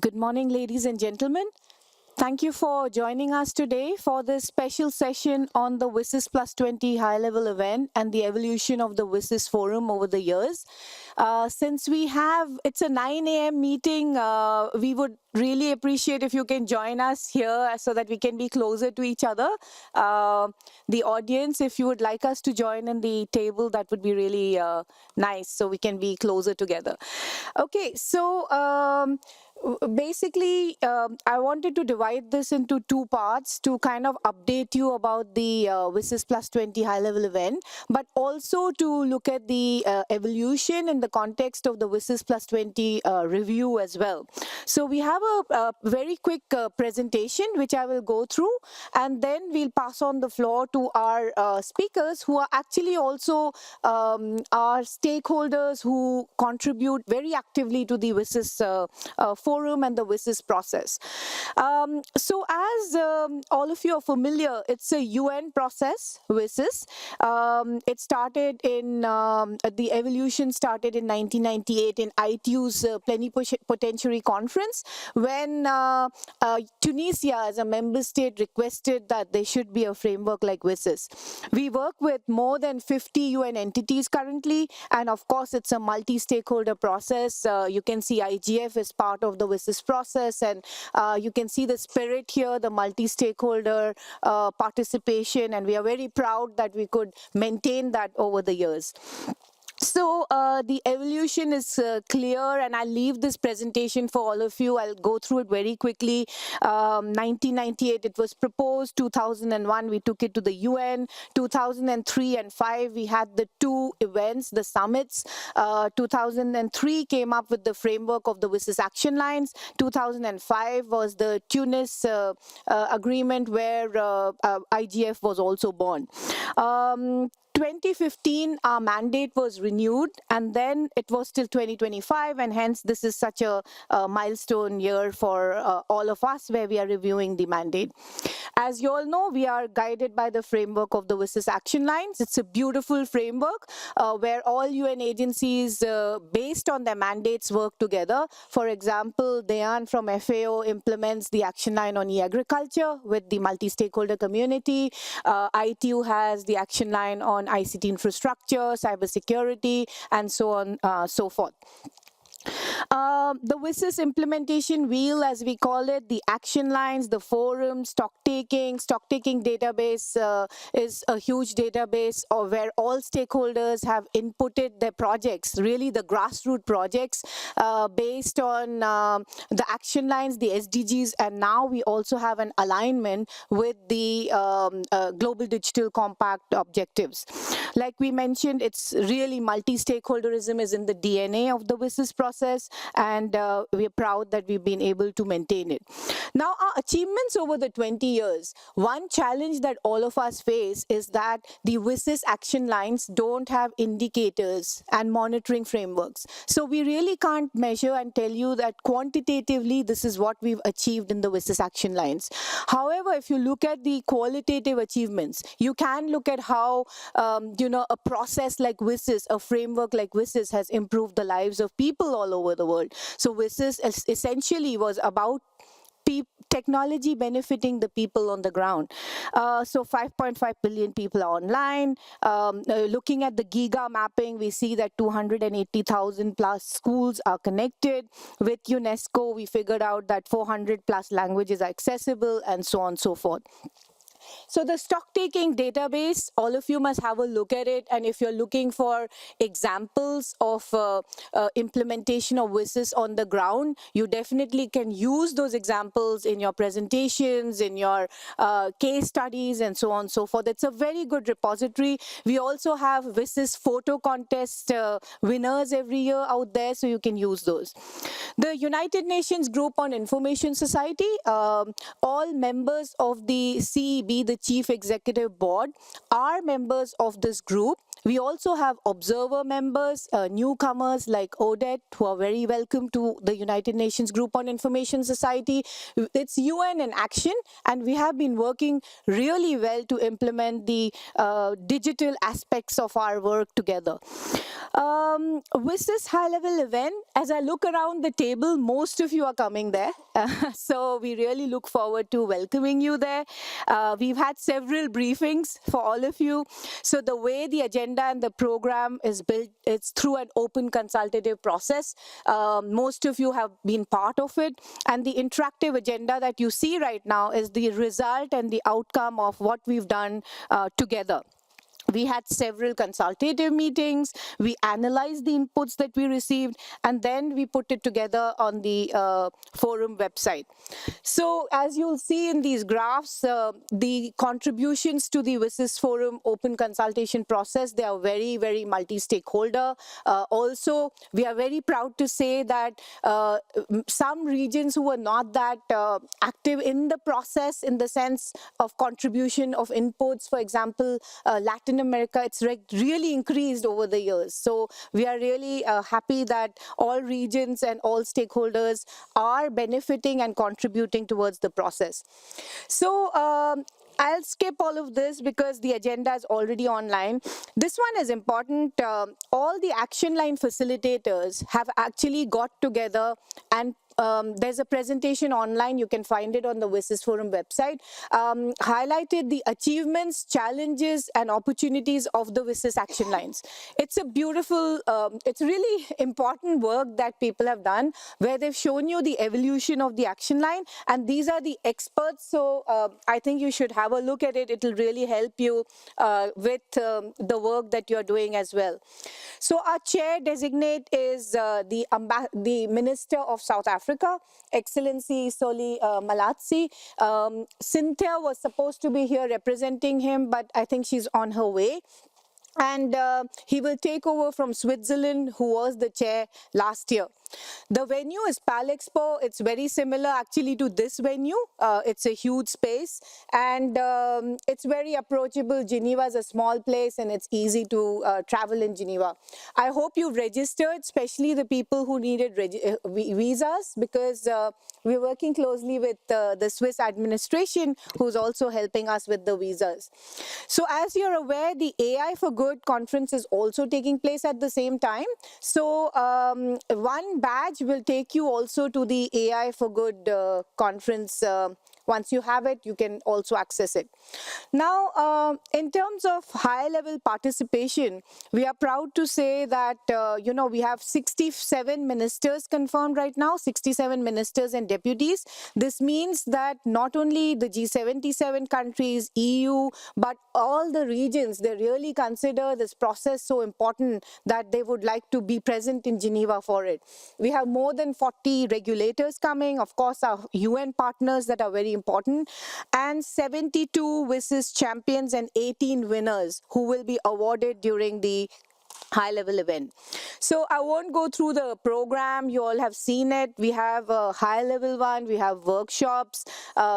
Good morning, ladies and gentlemen. Thank you for joining us today for this special session on the WSIS+20 high-level event and the evolution of the WSIS forum over the years. Since it's a 9 a.m. meeting, we would really appreciate if you can join us here so that we can be closer to each other. The audience, if you would like us to join in the table, that would be really nice so we can be closer together. Okay, so basically, I wanted to divide this into two parts to kind of update you about the WSIS+20 high-level event, but also to look at the evolution in the context of the WSIS+20 review as well. So we have a very quick presentation, which I will go through, and then we'll pass on the floor to our speakers, who are actually also our stakeholders who contribute very actively to the WSIS forum and the WSIS process. So as all of you are familiar, it's a UN process, WSIS. It started in, the evolution started in 1998 in ITU's Plenipotentiary Conference, when Tunisia as a member state requested that there should be a framework like WSIS. We work with more than 50 UN entities currently, and of course it's a multi-stakeholder process. You can see IGF is part of the WSIS process, and you can see the spirit here, the multi-stakeholder participation, and we are very proud that we could maintain that over the years. So the evolution is clear, and I'll leave this presentation for all of you. I'll go through it very quickly. 1998, it was proposed. 2001, we took it to the UN. 2003 and 5, we had the two events, the summits. 2003 came up with the framework of the WSIS action lines. 2005 was the Tunis agreement, where IGF was also born. 2015, our mandate was renewed, and then it was till 2025, and hence this is such a milestone year for all of us, where we are reviewing the mandate. As you all know, we are guided by the framework of the WSIS action lines. It's a beautiful framework where all UN agencies, based on their mandates, work together. For example, DAY3 from FAO implements the action line on e-agriculture with the multi-stakeholder community. ITU has the action line on ICT infrastructure, cybersecurity, and so on, so forth. The WSIS implementation wheel, as we call it, the action lines, the forum, stock taking database is a huge database where all stakeholders have inputted their projects, really the grassroots projects based on the action lines, the SDGs, and now we also have an alignment with the Global Digital Compact objectives. Like we mentioned, it's really multi-stakeholderism is in the DNA of the WSIS process, and we're proud that we've been able to maintain it. Now, our achievements over the 20 years, one challenge that all of us face is that the WSIS action lines don't have indicators and monitoring frameworks. So we really can't measure and tell you that quantitatively this is what we've achieved in the WSIS action lines. However, if you look at the qualitative achievements, you can look at how a process like WSIS, a framework like WSIS, has improved the lives of people all over the world. So WSIS essentially was about technology benefiting the people on the ground. So 5.5 billion people are online. Looking at the Giga mapping, we see that 280,000 plus schools are connected. With UNESCO, we figured out that 400 plus languages are accessible, and so on and so forth. So the stock-taking database, all of you must have a look at it, and if you're looking for examples of implementation of WSIS on the ground, you definitely can use those examples in your presentations, in your case studies, and so on and so forth. It's a very good repository. We also have WSIS photo contest winners every year out there, so you can use those. The United Nations Group on Information Society, all members of the CEB, the Chief Executive Board, are members of this group. We also have observer members, newcomers like Odette, who are very welcome to the United Nations Group on Information Society. It's UN in action, and we have been working really well to implement the digital aspects of our work together. With this high-level event, as I look around the table, most of you are coming there. So we really look forward to welcoming you there. We've had several briefings for all of you. So the way the agenda and the program is built, it's through an open consultative process. Most of you have been part of it. And the interactive agenda that you see right now is the result and the outcome of what we've done together. We had several consultative meetings, we analyzed the inputs that we received, and then we put it together on the forum website. So as you'll see in these graphs, the contributions to the WSIS Forum open consultation process, they are very, very multi-stakeholder. Also, we are very proud to say that some regions who were not that active in the process in the sense of contribution of inputs, for example, Latin America, it's really increased over the years. So we are really happy that all regions and all stakeholders are benefiting and contributing towards the process. So I'll skip all of this because the agenda is already online. This one is important. All the action line facilitators have actually got together, and there's a presentation online, you can find it on the WSIS Forum website, highlighted the achievements, challenges, and opportunities of the WSIS action lines. It's a beautiful, it's really important work that people have done, where they've shown you the evolution of the action line, and these are the experts, so I think you should have a look at it. It'll really help you with the work that you're doing as well. So our chair designate is the Minister of South Africa, Excellency Soli Malatsi. Cynthia was supposed to be here representing him, but I think she's on her way. And he will take over from Switzerland, who was the chair last year. The venue is Palexpo. It's very similar actually to this venue. It's a huge space, and it's very approachable. Geneva is a small place and it's easy to travel in Geneva. I hope you've registered, especially the people who needed visas, because we're working closely with the Swiss administration, who's also helping us with the visas. So as you're aware, the AI for Good conference is also taking place at the same time. So one badge will take you also to the AI for Good conference. Once you have it, you can also access it. Now, in terms of high-level participation, we are proud to say that, we have 67 ministers confirmed right now, 67 ministers and deputies. This means that not only the G77 countries, EU, but all the regions, they really consider this process so important that they would like to be present in Geneva for it. We have more than 40 regulators coming, of course, our UN partners that are very important, and 72 WSIS champions and 18 winners who will be awarded during the high-level event. So I won't go through the program. You all have seen it. We have a high-level one. We have workshops.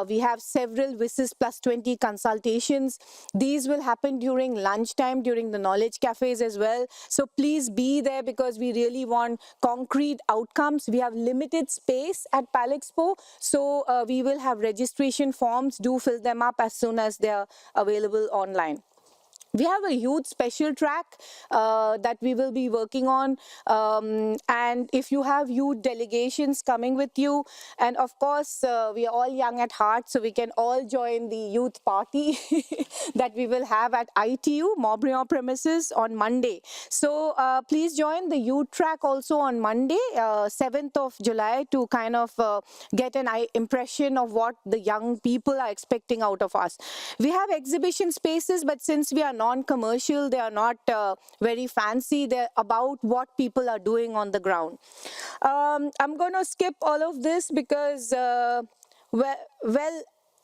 We have several WSIS+20 consultations. These will happen during lunchtime, during the knowledge cafes as well. So please be there because we really want concrete outcomes. We have limited space at Palexpo, so we will have registration forms. Do fill them up as soon as they are available online. We have a huge special track that we will be working on, and if you have youth delegations coming with you, and of course we are all young at heart, so we can all join the youth party that we will have at ITU Morbriand premises on Monday. So please join the youth track also on Monday, 7th of July, to kind of get an impression of what the young people are expecting out of us. We have exhibition spaces, but since we are non-commercial, they are not very fancy. They're about what people are doing on the ground. I'm going to skip all of this because, well,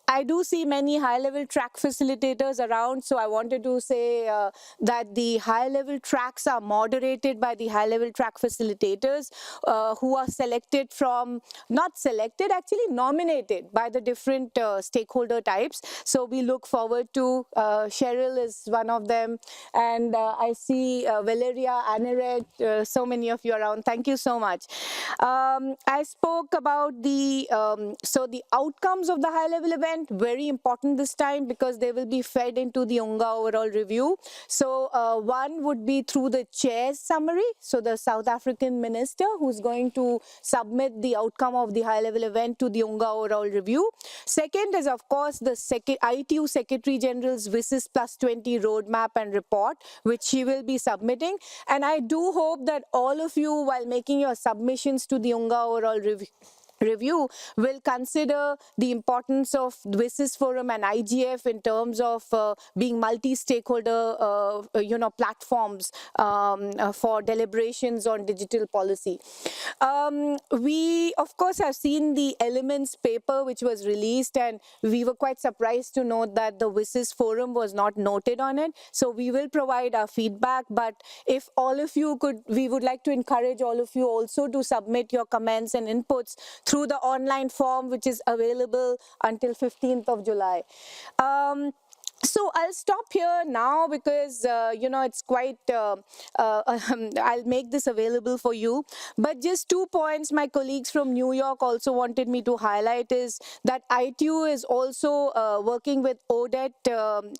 I do see many high-level track facilitators around, so I wanted to say that the high-level tracks are moderated by the high-level track facilitators who are selected from, not selected, actually nominated by the different stakeholder types. So we look forward to, Cheryl is one of them, and I see Valeria, Aneret, so many of you around. Thank you so much. I spoke about the outcomes of the high-level event, very important this time because they will be fed into the UNGA overall review. So one would be through the chair's summary, so the South African minister who's going to submit the outcome of the high-level event to the UNGA overall review. Second is, of course, the ITU Secretary General's WSIS+20 roadmap and report, which she will be submitting. And I do hope that all of you, while making your submissions to the UNGA overall review, will consider the importance of WSIS Forum and IGF in terms of being multi-stakeholder platforms for deliberations on digital policy. We, of course, have seen the Elements paper which was released, and we were quite surprised to note that the WSIS Forum was not noted on it. So we will provide our feedback, but if all of you could, we would like to encourage all of you also to submit your comments and inputs through the online form, which is available until 15th of July. So I'll stop here now because, it's quite, I'll make this available for you. But just 2 points my colleagues from New York also wanted me to highlight is that ITU is also working with ODET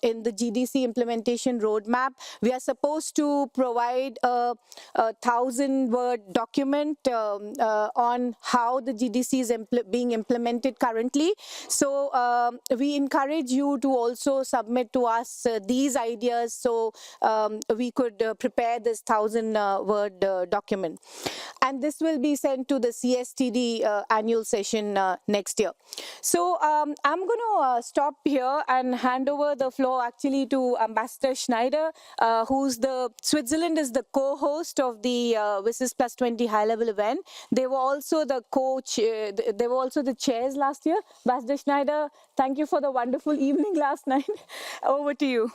in the GDC implementation roadmap. We are supposed to provide a 1,000-word document on how the GDC is being implemented currently. So we encourage you to also submit to us these ideas so we could prepare this 1,000-word document. And this will be sent to the CSTD annual session next year. So I'm going to stop here and hand over the floor actually to Ambassador Schneider, Switzerland is the co-host of the WSIS+20 high-level event. They were also the they were also the chairs last year. Ambassador Schneider, thank you for the wonderful evening last night. Over to you.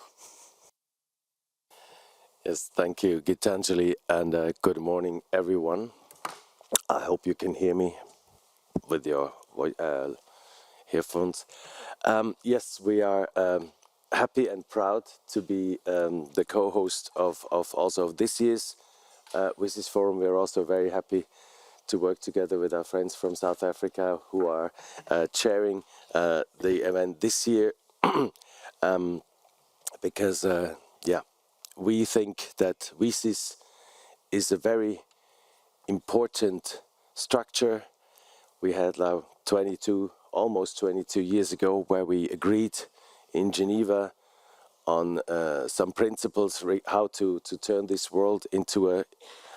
Yes, thank you, Gitanjali, and good morning, everyone. I hope you can hear me with your earphones. Yes, we are happy and proud to be the co-host of also this year's WSIS Forum. We are also very happy to work together with our friends from South Africa who are chairing the event this year. Because, we think that WSIS is a very important structure. We had now almost 22 years ago, where we agreed in Geneva on some principles how to turn this world into a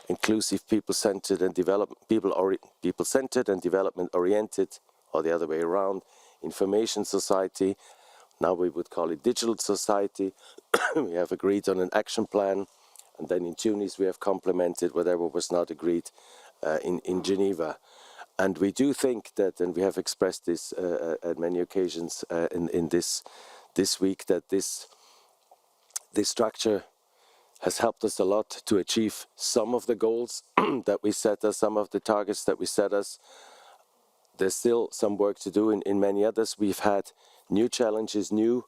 inclusive, people-centered and people-centered and development-oriented, or the other way around, information society. Now we would call it digital society. We have agreed on an action plan, and then in Tunis we have complemented whatever was not agreed in Geneva. And we do think that, and we have expressed this at many occasions in this week, that this structure has helped us a lot to achieve some of the goals that we set us, some of the targets that we set us. There's still some work to do in many others. We've had new challenges, new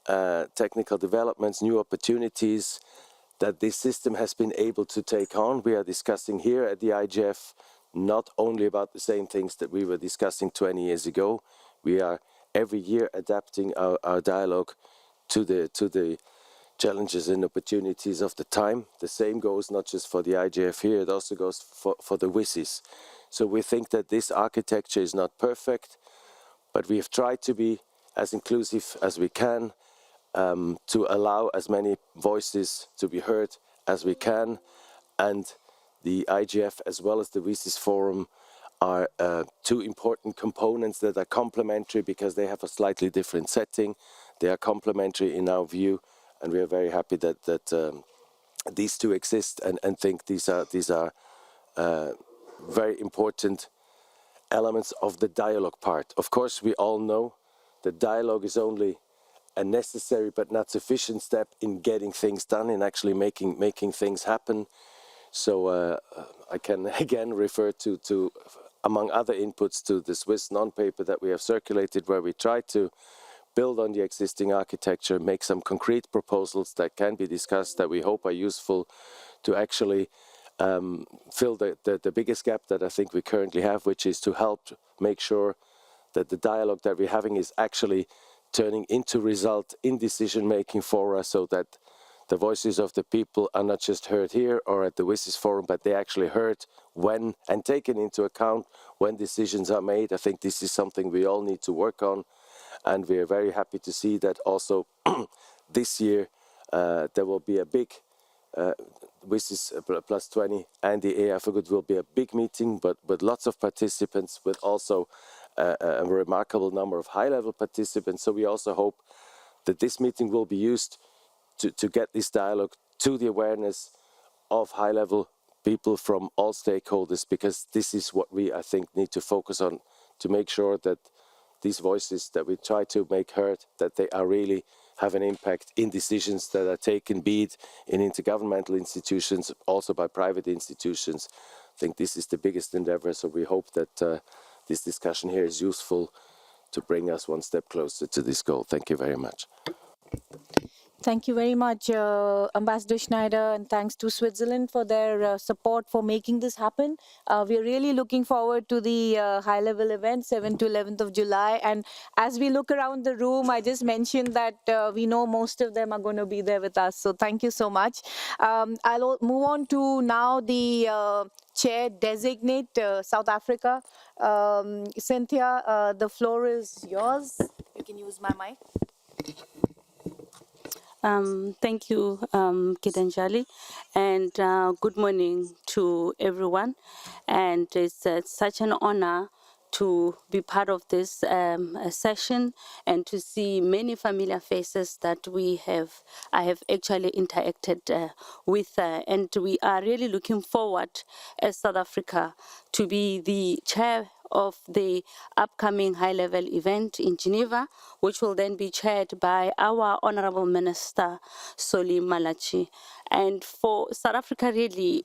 technical developments, new opportunities that this system has been able to take on. We are discussing here at the IGF not only about the same things that we were discussing 20 years ago. We are every year adapting our dialogue to the challenges and opportunities of the time. The same goes not just for the IGF here, it also goes for the WSIS. So we think that this architecture is not perfect, but we have tried to be as inclusive as we can, to allow as many voices to be heard as we can. And the IGF as well as the WSIS Forum are two important components that are complementary because they have a slightly different setting. They are complementary in our view, and we are very happy that these two exist and think these are very important elements of the dialogue part. Of course, we all know the dialogue is only a necessary but not sufficient step in getting things done, in actually making things happen. So I can again refer to among other inputs, to the Swiss non-paper that we have circulated, where we try to build on the existing architecture, make some concrete proposals that can be discussed, that we hope are useful to actually fill the biggest gap that I think we currently have, which is to help make sure that the dialogue that we're having is actually turning into result in decision making for us, so that the voices of the people are not just heard here or at the WSIS forum, but they actually heard when and taken into account when decisions are made. I think this is something we all need to work on, and we are very happy to see that also this year there will be a big WSIS+20 and the AI for Good will be a big meeting, but with lots of participants, with also a remarkable number of high-level participants. So we also hope that this meeting will be used to get this dialogue to the awareness of high-level people from all stakeholders, because this is what we, I think, need to focus on, to make sure that these voices that we try to make heard, that they are really have an impact in decisions that are taken, be it in intergovernmental institutions, also by private institutions. I think this is the biggest endeavor, so we hope that this discussion here is useful to bring us one step closer to this goal. Thank you very much. Thank you very much, Ambassador Schneider, and thanks to Switzerland for their support for making this happen. We're really looking forward to the high-level event, 7th to 11th of July. And as we look around the room, I just mentioned that we know most of them are going to be there with us. So thank you so much. I'll move on to now the chair designate, South Africa. Cynthia, the floor is yours. You can use my mic. Thank you, Gitanjali, and good morning to everyone. And it's such an honor to be part of this session and to see many familiar faces that I have actually interacted with, and we are really looking forward as South Africa to be the chair of the upcoming high-level event in Geneva, which will then be chaired by our Honorable Minister, Soli Malachi. And for South Africa, really,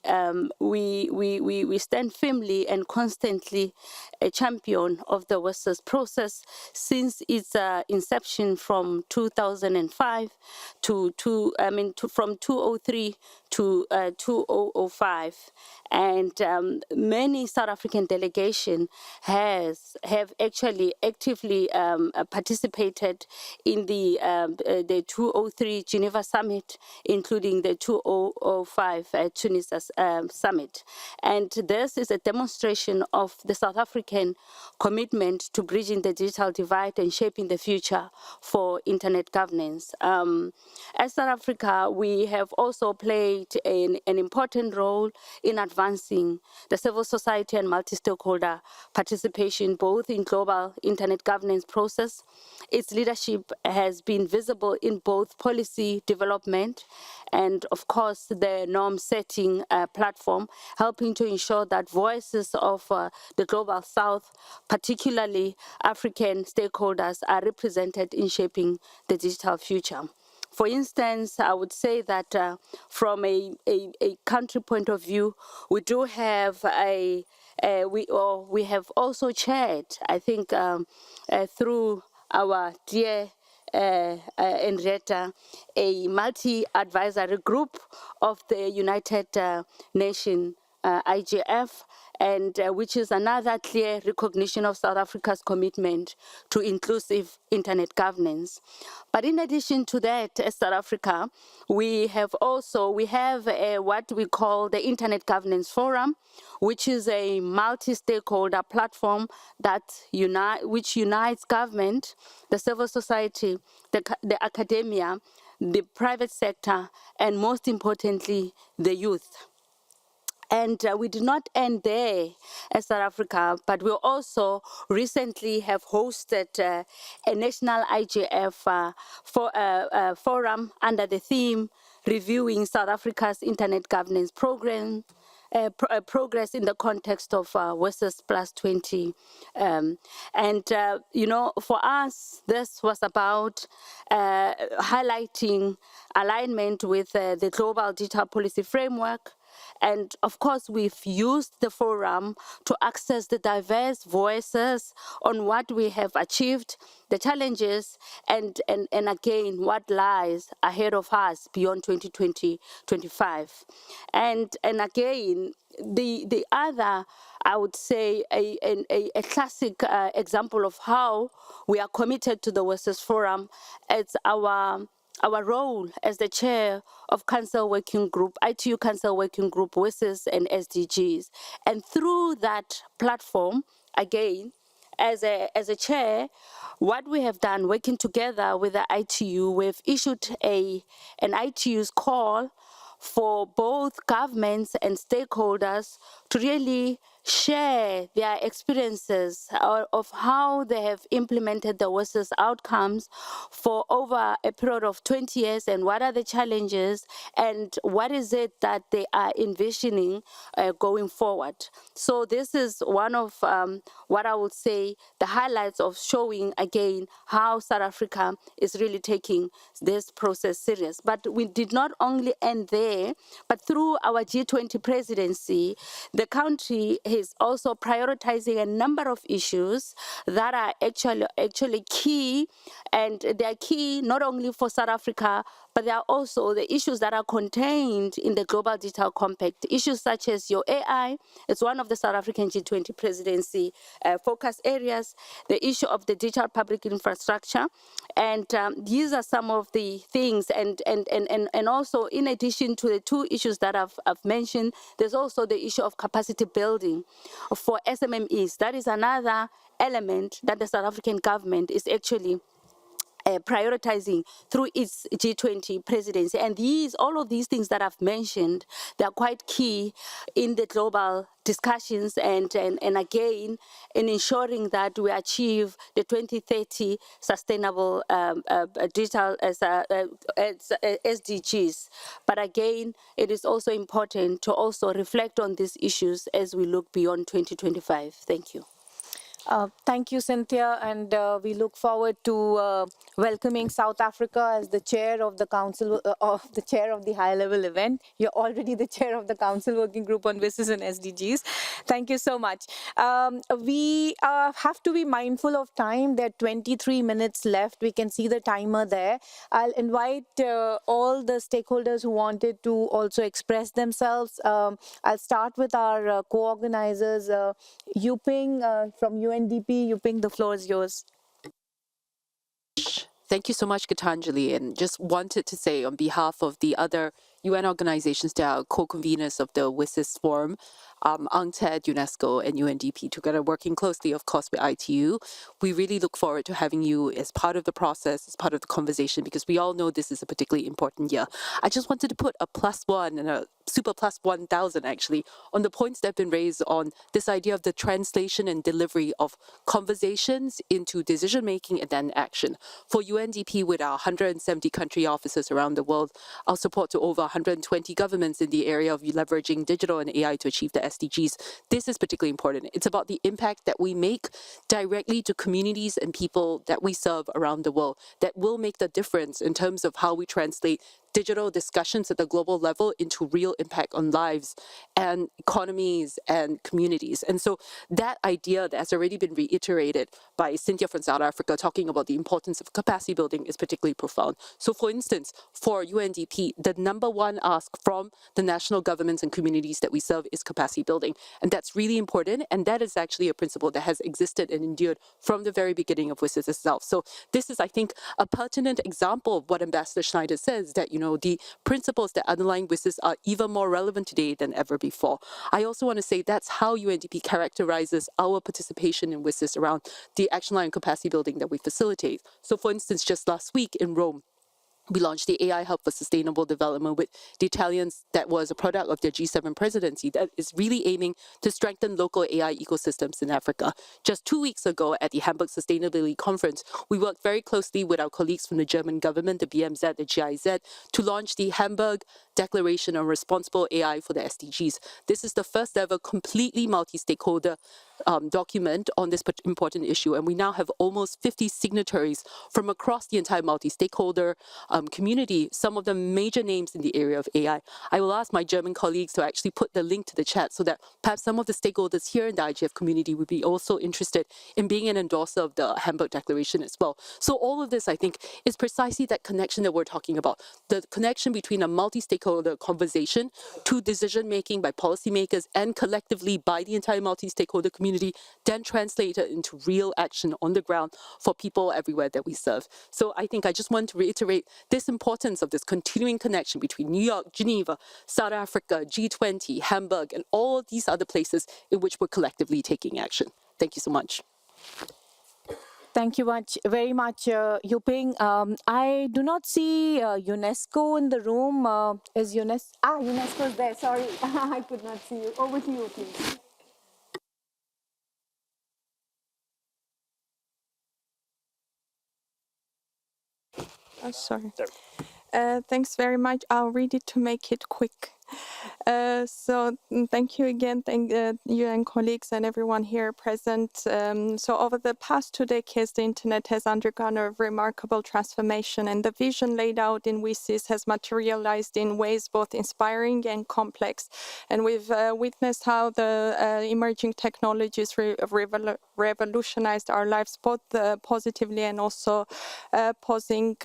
we stand firmly and constantly a champion of the WSIS process since its inception from 2005 from 2003 to 2005. And many South African delegations have actually actively participated in the 2003 Geneva Summit, including the 2005 Tunisia Summit. And this is a demonstration of the South African commitment to bridging the digital divide and shaping the future for internet governance. As South Africa, we have also played an important role in advancing the civil society and multi-stakeholder participation both in global internet governance process. Its leadership has been visible in both policy development and, of course, the norm-setting platform, helping to ensure that voices of the Global South, particularly African stakeholders, are represented in shaping the digital future. For instance, I would say that from a country point of view, we do have we have also chaired, I think, through our dear Henrietta, a multi-advisory group of the United Nations IGF, and which is another clear recognition of South Africa's commitment to inclusive internet governance. But in addition to that, as South Africa, we have what we call the Internet Governance Forum, which is a multi-stakeholder platform which unites government, the civil society, the academia, the private sector, and most importantly, the youth. And we did not end there as South Africa, but we also recently have hosted a national IGF forum under the theme Reviewing South Africa's Internet Governance Program, progress in the context of WSIS+20. For us, this was about highlighting alignment with the Global Digital Policy Framework. And of course, we've used the forum to access the diverse voices on what we have achieved, the challenges, and again, what lies ahead of us beyond 2025. And again, the other, I would say, a classic example of how we are committed to the WSIS Forum. It's our role as the chair of Council Working Group, ITU Council Working Group, WSIS and SDGs. And through that platform, again, as a chair, what we have done, working together with the ITU, we've issued an ITU's call for both governments and stakeholders to really share their experiences of how they have implemented the WSIS outcomes for over a period of 20 years, and what are the challenges and what is it that they are envisioning going forward. So this is one of what I would say the highlights of showing again how South Africa is really taking this process serious. But we did not only end there, but through our G20 presidency, the country is also prioritizing a number of issues that are actually key, and they are key not only for South Africa, but they are also the issues that are contained in the Global Digital Compact. Issues such as your AI, it's one of the South African G20 presidency focus areas, the issue of the digital public infrastructure, and these are some of the things, and also in addition to the two issues that I've mentioned, there's also the issue of capacity building for SMMEs. That is another element that the South African government is actually prioritizing through its G20 presidency. And all of these things that I've mentioned, they are quite key in the global discussions and again, in ensuring that we achieve the 2030 sustainable digital SDGs. But again, it is also important to also reflect on these issues as we look beyond 2025. Thank you. Thank you, Cynthia, and we look forward to welcoming South Africa as the chair of the council, the chair of the high-level event. You're already the chair of the Council Working Group on WSIS and SDGs. Thank you so much. We have to be mindful of time. There are 23 minutes left. We can see the timer there. I'll invite all the stakeholders who wanted to also express themselves. I'll start with our co-organizers, Yuping from UNDP. Yuping, the floor is yours. Thank you so much, Gitanjali, and just wanted to say on behalf of the other UN organizations that are co-conveners of the WSIS Forum, UNCTAD, UNESCO, and UNDP, together working closely, of course, with ITU. We really look forward to having you as part of the process, as part of the conversation, because we all know this is a particularly important year. I just wanted to put a +1 and a super +1,000 actually on the points that have been raised on this idea of the translation and delivery of conversations into decision making and then action. For UNDP, with our 170 country offices around the world, our support to over 120 governments in the area of leveraging digital and AI to achieve the SDGs, this is particularly important. It's about the impact that we make directly to communities and people that we serve around the world that will make the difference in terms of how we translate digital discussions at the global level into real impact on lives and economies and communities. And so that idea that has already been reiterated by Cynthia from South Africa, talking about the importance of capacity building, is particularly profound. So for instance, for UNDP, the number one ask from the national governments and communities that we serve is capacity building. And that's really important. And that is actually a principle that has existed and endured from the very beginning of WSIS itself. So this is, I think, a pertinent example of what Ambassador Schneider says, that, the principles that underlie WSIS are even more relevant today than ever before. I also want to say that's how UNDP characterizes our participation in WSIS around the action line capacity building that we facilitate. So for instance, just last week in Rome, We launched the AI Hub for Sustainable Development with the Italians that was a product of their G7 presidency that is really aiming to strengthen local AI ecosystems in Africa. Just 2 weeks ago at the Hamburg Sustainability Conference, we worked very closely with our colleagues from the German government, the BMZ, the GIZ, to launch the Hamburg Declaration on Responsible AI for the SDGs. This is the first ever completely multi-stakeholder document on this important issue, and we now have almost 50 signatories from across the entire multi-stakeholder community, some of the major names in the area of AI. I will ask my German colleagues to actually put the link to the chat so that perhaps some of the stakeholders here in the IGF community would be also interested in being an endorser of the Hamburg Declaration as well. So all of this, I think, is precisely that connection that we're talking about, the connection between a multi-stakeholder conversation to decision-making by policymakers and collectively by the entire multi-stakeholder community, then translated into real action on the ground for people everywhere that we serve. So I think I just want to reiterate this importance of this continuing connection between New York, Geneva, South Africa, G20, Hamburg, and all these other places in which we're collectively taking action. Thank you so much. Thank you very much, Yuping. I do not see UNESCO in the room. Is UNESCO? UNESCO is there. Sorry, I could not see you. Over to you, please. Oh, sorry. Thanks very much. I'll read it to make it quick. Thank you again, thank you and colleagues and everyone here present. So over the past 2 decades, the internet has undergone a remarkable transformation, and the vision laid out in WSIS has materialized in ways both inspiring and complex. And we've witnessed how the emerging technologies revolutionized our lives, both positively and also posing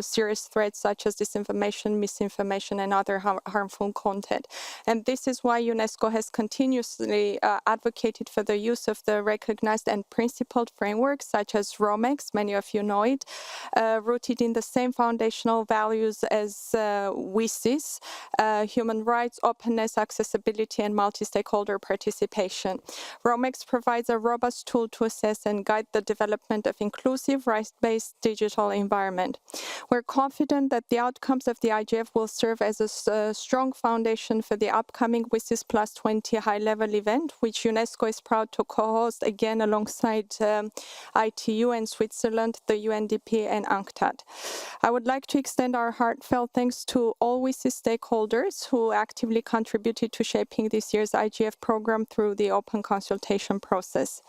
serious threats such as disinformation, misinformation, and other harmful content. And this is why UNESCO has continuously advocated for the use of the recognized and principled frameworks such as ROMEX, many of you know it, rooted in the same foundational values as WSIS, human rights, openness, accessibility, and multi-stakeholder participation. ROMEX provides a robust tool to assess and guide the development of inclusive, rights-based digital environment. We're confident that the outcomes of the IGF will serve as a strong foundation for the upcoming WSIS+20 high-level event, which UNESCO is proud to co-host again alongside ITU and Switzerland, the UNDP, and UNCTAD. I would like to extend our heartfelt thanks to all WSIS stakeholders who actively contributed to shaping this year's IGF program through the open consultation process.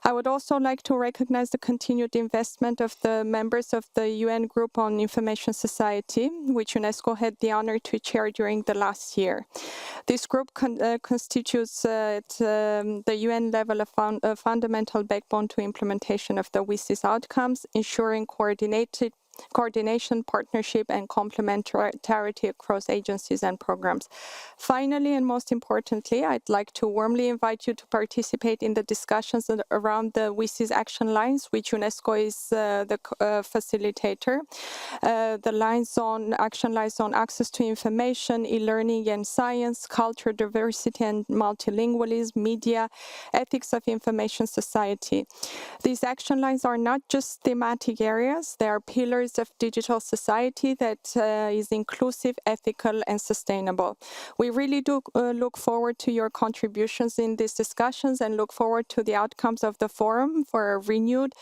I would also like to recognize the continued investment of the members of the UN Group on Information Society, which UNESCO had the honor to chair during the last year. This group constitutes at the UN level a fundamental backbone to implementation of the WSIS outcomes, ensuring coordination, partnership, and complementarity across agencies and programs. Finally, and most importantly, I'd like to warmly invite you to participate in the discussions around the WSIS action lines, which UNESCO is the facilitator. The action lines on access to information, e-learning and science, culture, diversity and multilingualism, media, ethics of information society. These action lines are not just thematic areas, they are pillars of digital society that is inclusive, ethical, and sustainable. We really do look forward to your contributions in these discussions and look forward to the outcomes of the forum for a renewed,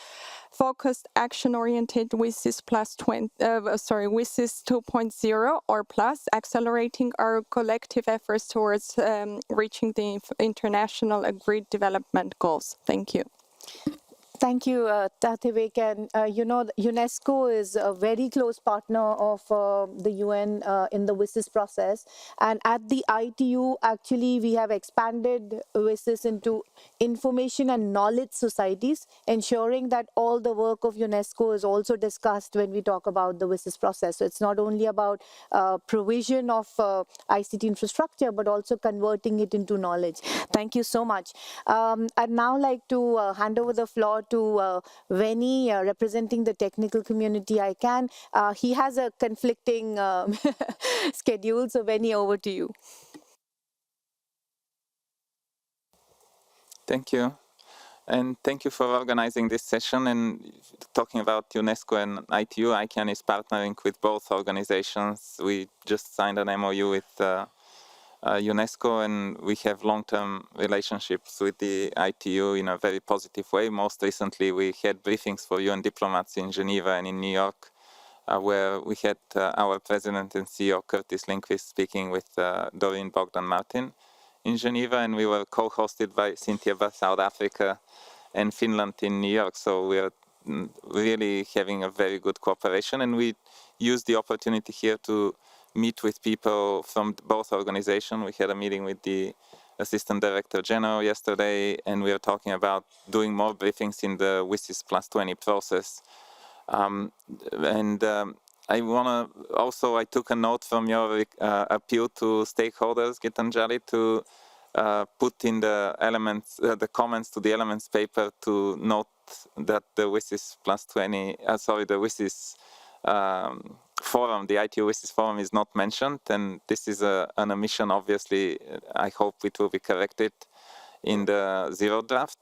focused, action-oriented WSIS WSIS 2.0 or plus, accelerating our collective efforts towards reaching the international agreed development goals. Thank you. Thank you, Tathivik. And UNESCO is a very close partner of the UN in the WSIS process. And at the ITU, actually, we have expanded WSIS into information and knowledge societies, ensuring that all the work of UNESCO is also discussed when we talk about the WSIS process. So it's not only about provision of ICT infrastructure, but also converting it into knowledge. Thank you so much. I'd now like to hand over the floor to Veni, representing the technical community. He has a conflicting schedule, so Veni, over to you. Thank you. and thank you for organizing this session and talking about UNESCO and ITU. ICANN is partnering with both organizations. We just signed an MOU with UNESCO, and we have long-term relationships with the ITU in a very positive way. Most recently, we had briefings for UN diplomats in Geneva and in New York, where we had our president and CEO, Curtis Lindquist, speaking with Doreen Bogdan-Martin in Geneva, and we were co-hosted by Cynthia Barr, South Africa, and Finland in New York. So we are really having a very good cooperation, and we use the opportunity here to meet with people from both organizations. We had a meeting with the Assistant Director General yesterday, and we are talking about doing more briefings in the WSIS+20 process. I want to also, I took a note from your appeal to stakeholders, Gitanjali, to put in the elements, the comments to the elements paper to note that the WSIS+20, the WSIS forum, the ITU WSIS forum is not mentioned, and this is an omission. Obviously, I hope it will be corrected in the zero draft.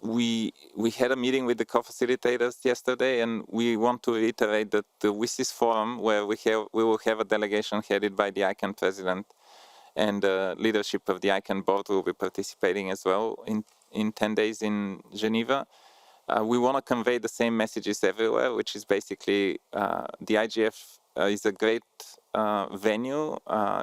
We had a meeting with the co-facilitators yesterday, and we want to reiterate that the WSIS forum, where we will have a delegation headed by the ICANN president, and the leadership of the ICANN board will be participating as well in 10 days in Geneva. We want to convey the same messages everywhere, which is basically the IGF is a great venue.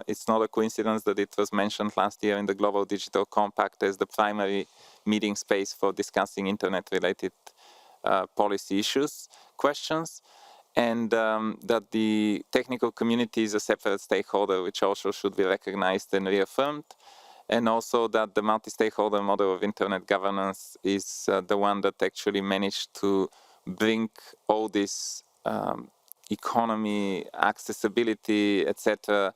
It's not a coincidence that it was mentioned last year in the Global Digital Compact as the primary meeting space for discussing internet-related policy issues, questions, and that the technical community is a separate stakeholder, which also should be recognized and reaffirmed. And also that the multi-stakeholder model of internet governance is the one that actually managed to bring all this economy, accessibility, etc.,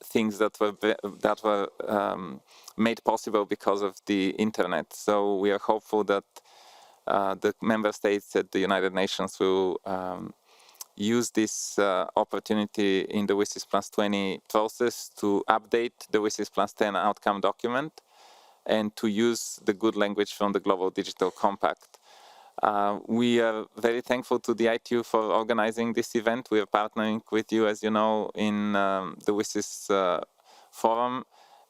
things that were made possible because of the internet. So we are hopeful that the member states at the United Nations will use this opportunity in the WSIS+20 process to update the WSIS+10 outcome document and to use the good language from the Global Digital Compact. We are very thankful to the ITU for organizing this event. We are partnering with you, as you know, in the WSIS forum.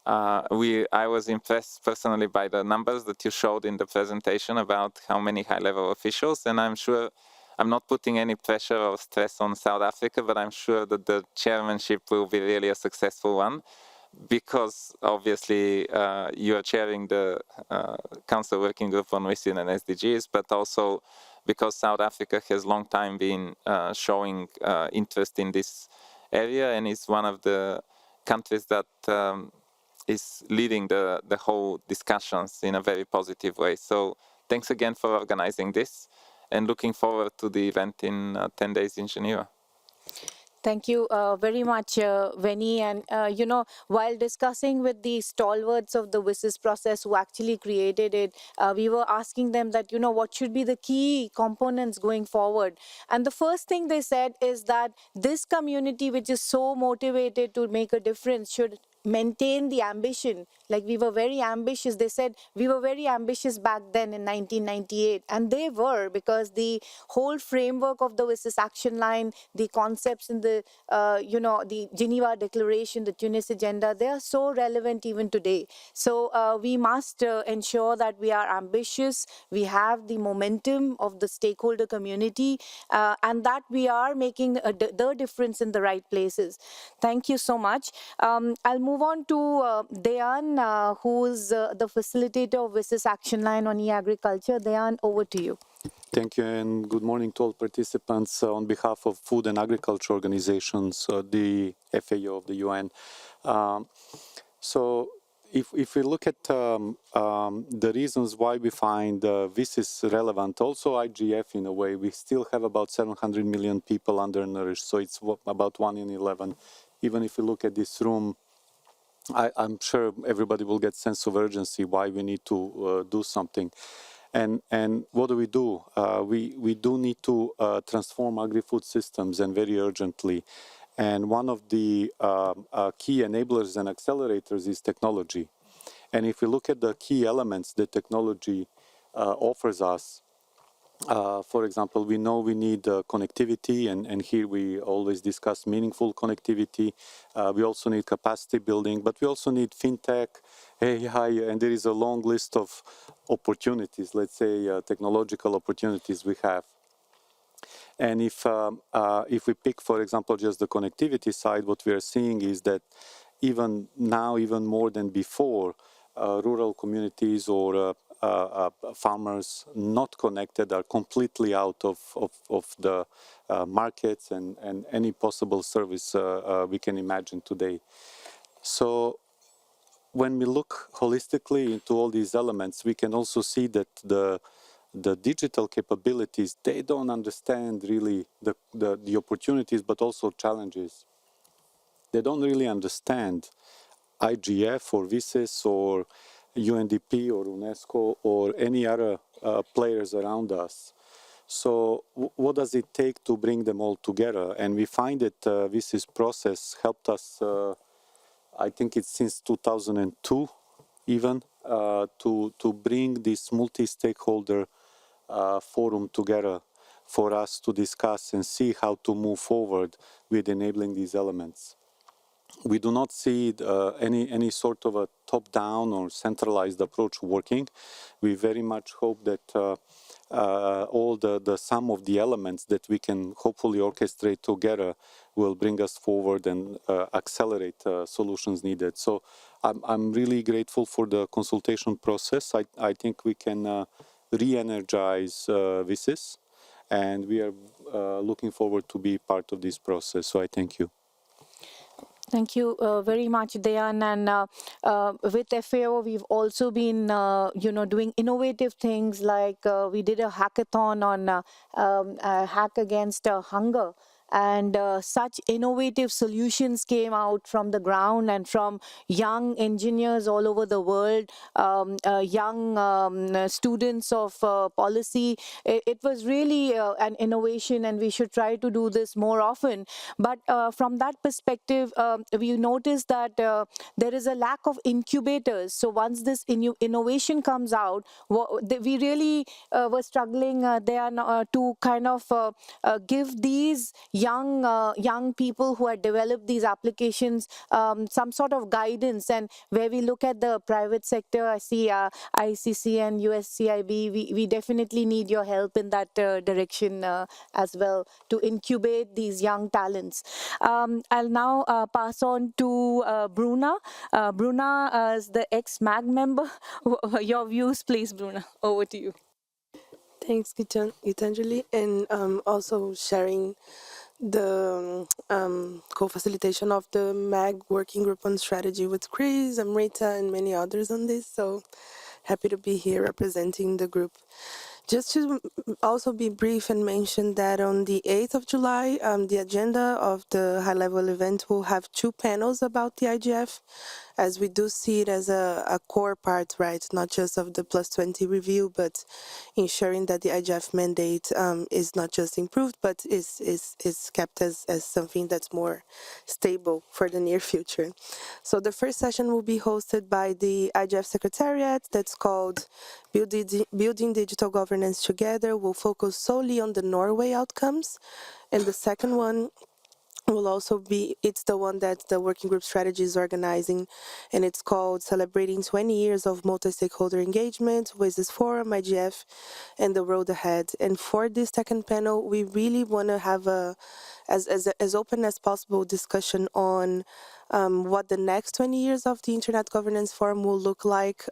I was impressed personally by the numbers that you showed in the presentation about how many high-level officials, and I'm sure I'm not putting any pressure or stress on South Africa, but I'm sure that the chairmanship will be really a successful one, because obviously you are chairing the Council Working Group on WSIS and SDGs, but also because South Africa has long time been showing interest in this area and is one of the countries that is leading the whole discussions in a very positive way. So thanks again for organizing this, and looking forward to the event in 10 days in Geneva. Thank you very much, Veni. And, while discussing with the stalwarts of the WSIS process who actually created it, we were asking them that, what should be the key components going forward? And the first thing they said is that this community, which is so motivated to make a difference, should maintain the ambition. Like, we were very ambitious. They said we were very ambitious back then in 1998, and they were, because the whole framework of the WSIS action line, the concepts in the the Geneva Declaration, the Tunis Agenda, they are so relevant even today. So we must ensure that we are ambitious, we have the momentum of the stakeholder community, and that we are making the difference in the right places. Thank you so much. I'll move on to Dayan, who's the facilitator of WSIS Action Line on e-agriculture. Dayan, over to you. Thank you, and good morning to all participants. On behalf of Food and Agriculture Organizations, the FAO of the UN. So if we look at the reasons why we find this is relevant, also IGF in a way, we still have about 700 million people undernourished, so it's about 1 in 11. Even if we look at this room, I'm sure everybody will get sense of urgency why we need to do something. And what do? We do need to transform agri-food systems, and very urgently. And one of the key enablers and accelerators is technology. And if we look at the key elements that technology offers us, for example, we know we need connectivity, and here we always discuss meaningful connectivity. We also need capacity building, but we also need fintech, AI, and there is a long list of opportunities, let's say technological opportunities we have. And if we pick, for example, just the connectivity side, what we are seeing is that even now, even more than before, rural communities or farmers not connected are completely out of the markets and any possible service we can imagine today. So when we look holistically into all these elements, we can also see that the digital capabilities, they don't understand really the opportunities, but also challenges. They don't really understand IGF or WSIS or UNDP or UNESCO or any other players around us. So what does it take to bring them all together? And we find that WSIS process helped us, I think it's since 2002 even, to bring this multi-stakeholder forum together for us to discuss and see how to move forward with enabling these elements. We do not see any sort of a top-down or centralized approach working. We very much hope that all the sum of the elements that we can hopefully orchestrate together will bring us forward and accelerate solutions needed. So I'm really grateful for the consultation process. I think we can re-energize WSIS, and we are looking forward to be part of this process. So I thank you. Thank you very much, Dayan. And with FAO, we've also been, doing innovative things like we did a hackathon on hack against hunger. And such innovative solutions came out from the ground and from young engineers all over the world, young students of policy. It was really an innovation, and we should try to do this more often. But from that perspective, we noticed that there is a lack of incubators. So once this innovation comes out, we really were struggling there to kind of give these young people who had developed these applications some sort of guidance. And where we look at the private sector, I see ICC and USCIB, we definitely need your help in that direction as well, to incubate these young talents. I'll now pass on to Bruna. Bruna is the ex-MAG member. Your views, please, Bruna. Over to you. Thanks, Gitanjali, and also sharing the co-facilitation of the MAG working group on strategy with Chris, Amrita, and many others on this. So happy to be here representing the group. Just to also be brief and mention that on the 8th of July, the agenda of the high-level event will have 2 panels about the IGF, as we do see it as a core part, right, not just of the +20 review, but ensuring that the IGF mandate is not just improved, but is kept as something that's more stable for the near future. So the first session will be hosted by the IGF Secretariat, that's called Building Digital Governance Together. Will focus solely on the Norway outcomes. And the second one will also be, it's the one that the working group strategy is organizing, and it's called Celebrating 20 Years of Multi-Stakeholder Engagement, WSIS Forum, IGF, and the Road Ahead. And for this second panel, we really want to have as open as possible discussion on what the next 20 years of the Internet Governance Forum will look like,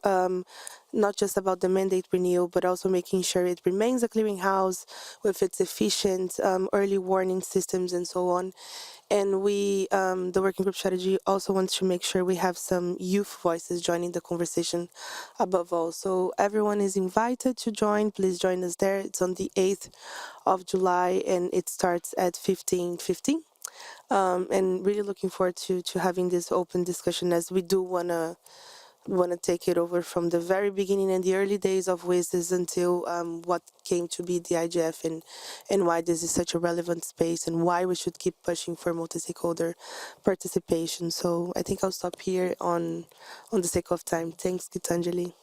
not just about the mandate renewal, but also making sure it remains a clearinghouse with its efficient early warning systems and so on. And we, the working group strategy, also wants to make sure we have some youth voices joining the conversation above all. So everyone is invited to join. Please join us there. It's on the 8th of July, and it starts at 15:50. And really looking forward to having this open discussion, as we do want to want to take it over from the very beginning in the early days of WSIS until what came to be the IGF and why this is such a relevant space and why we should keep pushing for multi-stakeholder participation. So I think I'll stop here on the sake of time. Thanks, Gitanjali.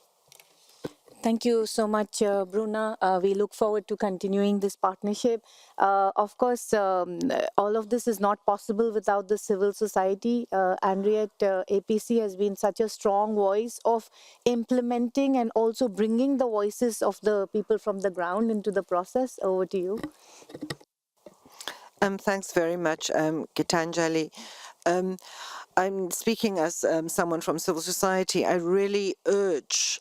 Thank you so much, Bruna. We look forward to continuing this partnership. Of course, all of this is not possible without the civil society. Henriette, APC has been such a strong voice of implementing and also bringing the voices of the people from the ground into the process. Over to you. Thanks very much, Gitanjali. I'm speaking as someone from civil society. I really urge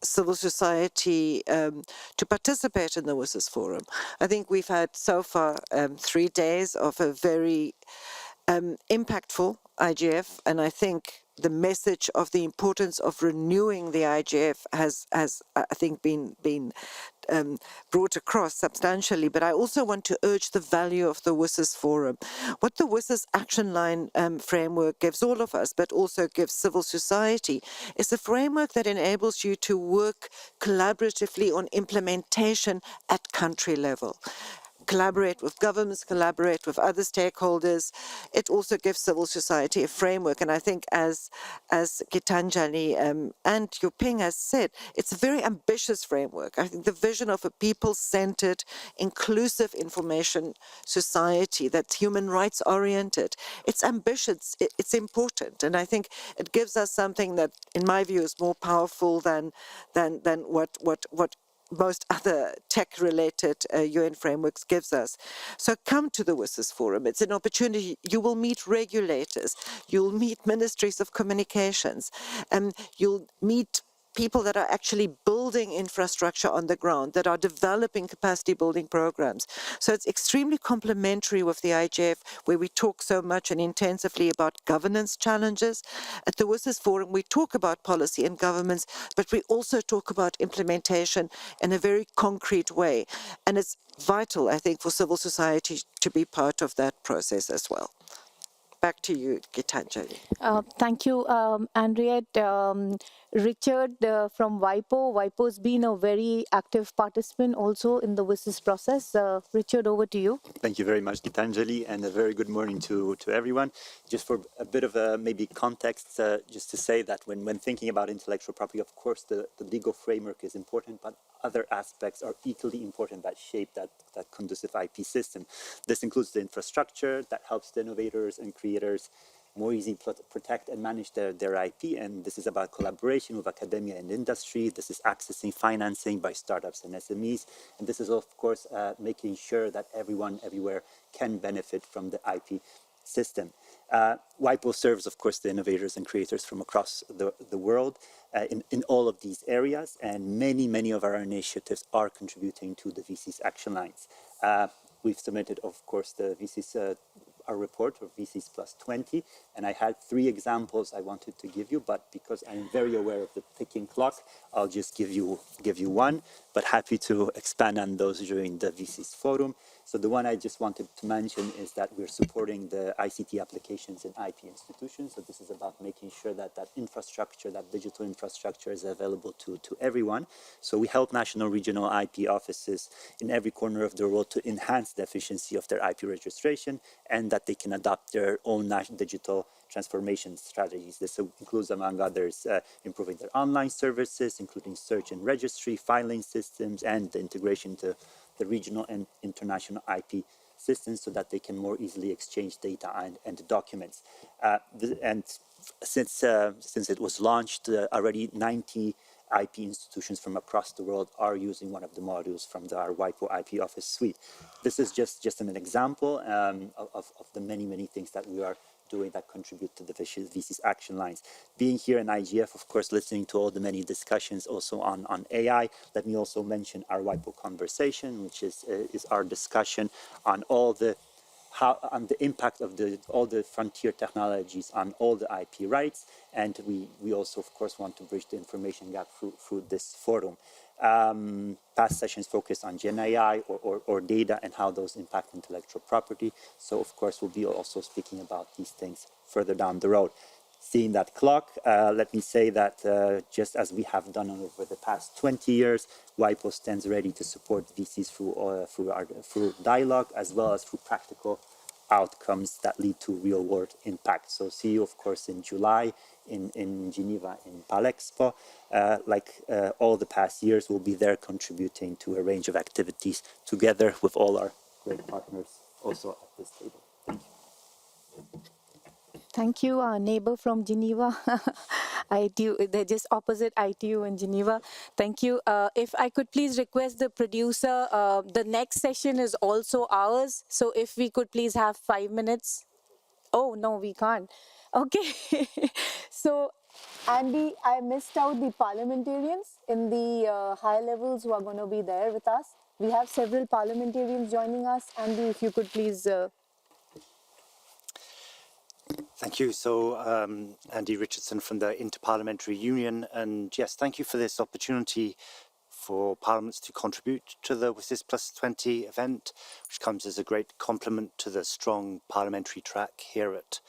civil society to participate in the WSIS Forum. I think we've had so far 3 days of a very impactful IGF, and I think the message of the importance of renewing the IGF has I think been brought across substantially. But I also want to urge the value of the WSIS Forum. What the WSIS Action Line framework gives all of us, but also gives civil society, is a framework that enables you to work collaboratively on implementation at country level. Collaborate with governments, collaborate with other stakeholders. It also gives civil society a framework. And I think as Gitanjali and Yuping has said, it's a very ambitious framework. I think the vision of a people-centered, inclusive information society that's human rights oriented, it's ambitious, it's important. And I think it gives us something that, in my view, is more powerful than what most other tech-related UN frameworks gives us. So come to the WSIS Forum. It's an opportunity. You will meet regulators. You'll meet ministries of communications. You'll meet people that are actually building infrastructure on the ground, that are developing capacity building programs. So it's extremely complementary with the IGF, where we talk so much and intensively about governance challenges. At the WSIS Forum, we talk about policy and governments, but we also talk about implementation in a very concrete way. And it's vital, I think, for civil society to be part of that process as well. Back to you, Gitanjali. Thank you, Henriette. Richard from WIPO. WIPO's been a very active participant also in the WSIS process. Richard, over to you. Thank you very much, Gitanjali, and a very good morning to everyone. Just for a bit of maybe context, just to say that when thinking about intellectual property, of course, the legal framework is important, but other aspects are equally important that shape that conducive IP system. This includes the infrastructure that helps the innovators and creators more easily protect and manage their IP. And this is about collaboration with academia and industry. This is accessing financing by startups and SMEs. And this is, of course, making sure that everyone everywhere can benefit from the IP system. WIPO serves, of course, the innovators and creators from across the world in all of these areas. And many of our initiatives are contributing to the WSIS action lines. We've submitted, of course, the WSIS our report of WSIS+20, and I had 3 examples I wanted to give you, but because I'm very aware of the ticking clock, I'll just give you one, but happy to expand on those during the WSIS forum. So the one I just wanted to mention is that we're supporting the ICT applications in IP institutions. So this is about making sure that that infrastructure, that digital infrastructure is available to everyone. So we help national regional IP offices in every corner of the world to enhance the efficiency of their IP registration and that they can adopt their own digital transformation strategies. This includes, among others, improving their online services, including search and registry, filing systems, and the integration to the regional and international IP systems so that they can more easily exchange data and documents. And since it was launched, already 90 IP institutions from across the world are using one of the modules from our WIPO IP Office suite. This is just an example of the many things that we are doing that contribute to the WSIS action lines. Being here in IGF, of course, listening to all the many discussions also on AI, let me also mention our WIPO conversation, which is our discussion on all the impact of all the frontier technologies on all the IP rights, and we also, of course, want to bridge the information gap through this forum. Past sessions focused on Gen AI or data and how those impact intellectual property. So, of course, we'll be also speaking about these things further down the road. seeing that clock, let me say that just as we have done over the past 20 years, WIPO stands ready to support VCs through dialogue as well as through practical outcomes that lead to real-world impact. So see you, of course, in July in Geneva in Palexpo. All the past years, we'll be there contributing to a range of activities together with all our great partners also at this table. Thank you. Thank you, our neighbor from Geneva, ITU. They're just opposite ITU in Geneva. Thank you. If I could please request the producer, the next session is also ours. So if we could please have 5 minutes. Oh, no, we can't. Okay. So, Andy, I missed out the parliamentarians in the high levels who are going to be there with us. We have several parliamentarians joining us. Andy, if you could please... Thank you. So, Andy Richardson from the Interparliamentary Union, and yes, thank you for this opportunity for parliaments to contribute to the WSIS+20 event, which comes as a great complement to the strong parliamentary track here at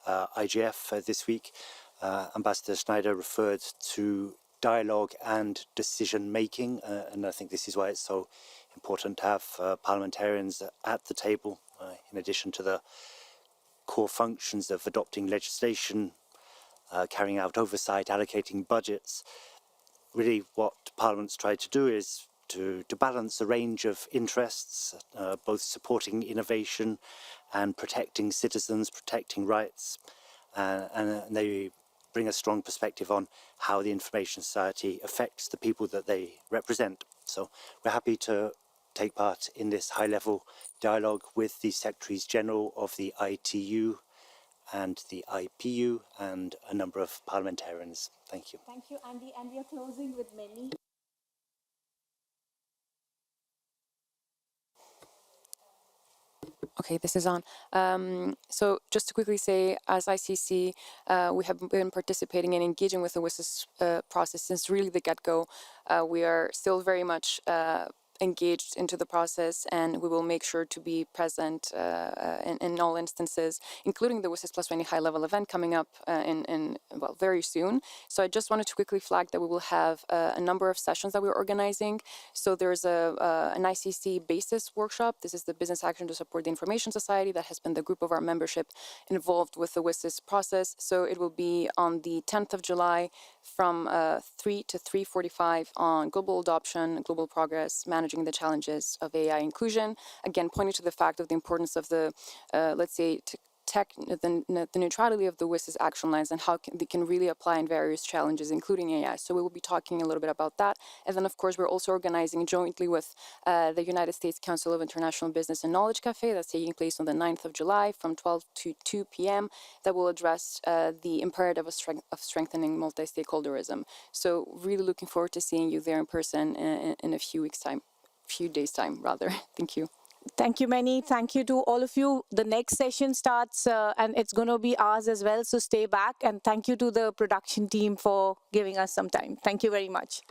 IGF this week. Ambassador Schneider referred to dialogue and decision making, and I think this is why it's so important to have parliamentarians at the table, in addition to the core functions of adopting legislation, carrying out oversight, allocating budgets. Really what parliaments try to do is to balance a range of interests, both supporting innovation and protecting citizens, protecting rights, and they bring a strong perspective on how the information society affects the people that they represent. So we're happy to take part in this high-level dialogue with the Secretaries General of the ITU and the IPU and a number of parliamentarians. Thank you. Thank you, Andy. And we are closing with many. Okay, this is on. So just to quickly say, as ICC, we have been participating and engaging with the WSIS process since really the get-go. We are still very much engaged into the process, and we will make sure to be present in all instances, including the WSIS+20 high-level event coming up well, very soon. So I just wanted to quickly flag that we will have a number of sessions that we're organizing. So there's an ICC basis workshop. This is the Business Action to Support the Information Society that has been the group of our membership involved with the WSIS process. So it will be on the 10th of July from 3 to 3:45 on global adoption, global progress, managing the challenges of AI inclusion. Again, pointing to the fact of the importance of the, let's say, the neutrality of the WSIS action lines and how they can really apply in various challenges, including AI. So we will be talking a little bit about that. And then, of course, we're also organizing jointly with the United States Council of International Business and Knowledge Cafe that's taking place on the 9th of July from 12 to 2 p.m. that will address the imperative of strengthening multi-stakeholderism. So really looking forward to seeing you there in person in a few days' time, rather. Thank you. Thank you, Manny. Thank you to all of you. The next session starts and it's going to be ours as well. So stay back, and thank you to the production team for giving us some time. Thank you very much.